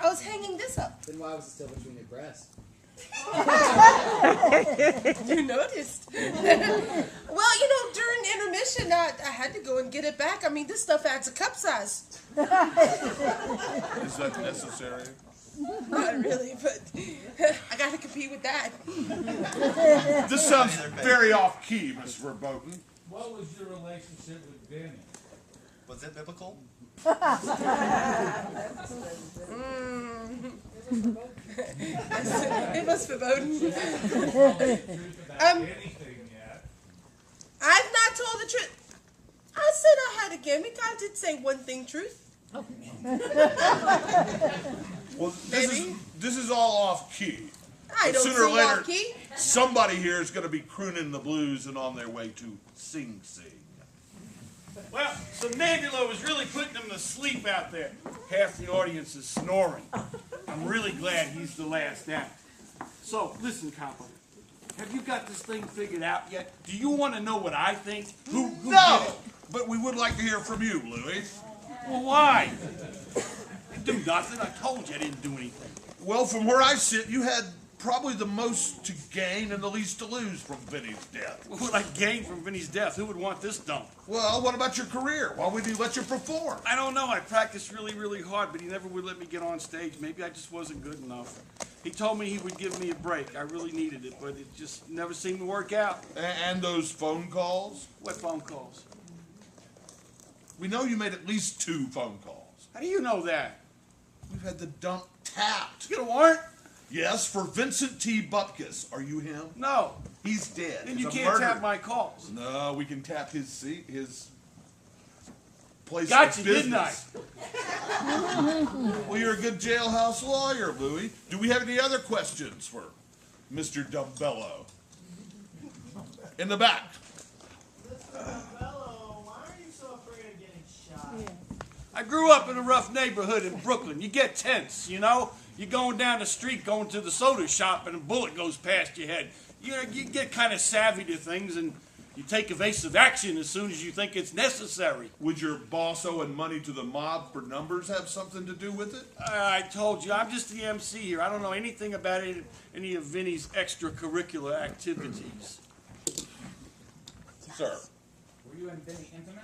I was hanging this up. Then why was it still between your breasts? You noticed. Well, you know, during intermission, I had to go and get it back. I mean, this stuff adds a cup size. Is that necessary? Not really, but I got to compete with that. This sounds very off-key, Miss Verboten. What was your relationship with Vinny? Was it biblical? It was foreboding. Anything yet? I've not told the truth. I said I had a gimmick. I did say one thing truth. Well, this is all off-key. I don't Sooner or sing later, off key. somebody here is going to be crooning the blues and on their way to Sing Sing. Well, so Nebula was really putting them to sleep out there. Half the audience is snoring. I'm really glad he's the last act. So, listen, Copper. Have you got this thing figured out yet? Do you want to know what I think? Who No, did it? but we would like to hear from you, Louis. Well, why? I didn't do nothing. I told you I didn't do anything. Well, from where I sit, you had probably the most to gain and the least to lose from Vinny's death. What would I gain from Vinny's death? Who would want this dump? Well, what about your career? Why would he let you perform? I don't know. I practiced really, really hard, but he never would let me get on stage. Maybe I just wasn't good enough. He told me he would give me a break. I really needed it, but it just never seemed to work out. And those phone calls? What phone calls? We know you made at least 2 phone calls. How do you know that? We've had the dump tapped. You get a warrant? Yes, for Vincent T. Bupkis. Are you him? No. He's dead. Then He's you a can't murderer. tap my calls. No, we can tap his seat, his place Gotcha, of didn't I? business. Well, you're a good jailhouse lawyer, Louis. Do we have any other questions for Mr. Dumbello? In the back. I grew up in a rough neighborhood in Brooklyn. You get tense, you know? You're going down the street, going to the soda shop, and a bullet goes past your head. You get kind of savvy to things, and you take evasive action as soon as you think it's necessary. Would your boss owing money to the mob for numbers have something to do with it? I told you, I'm just the MC here. I don't know anything about any of Vinny's extracurricular activities. Sir. Were you and Vinny intimate?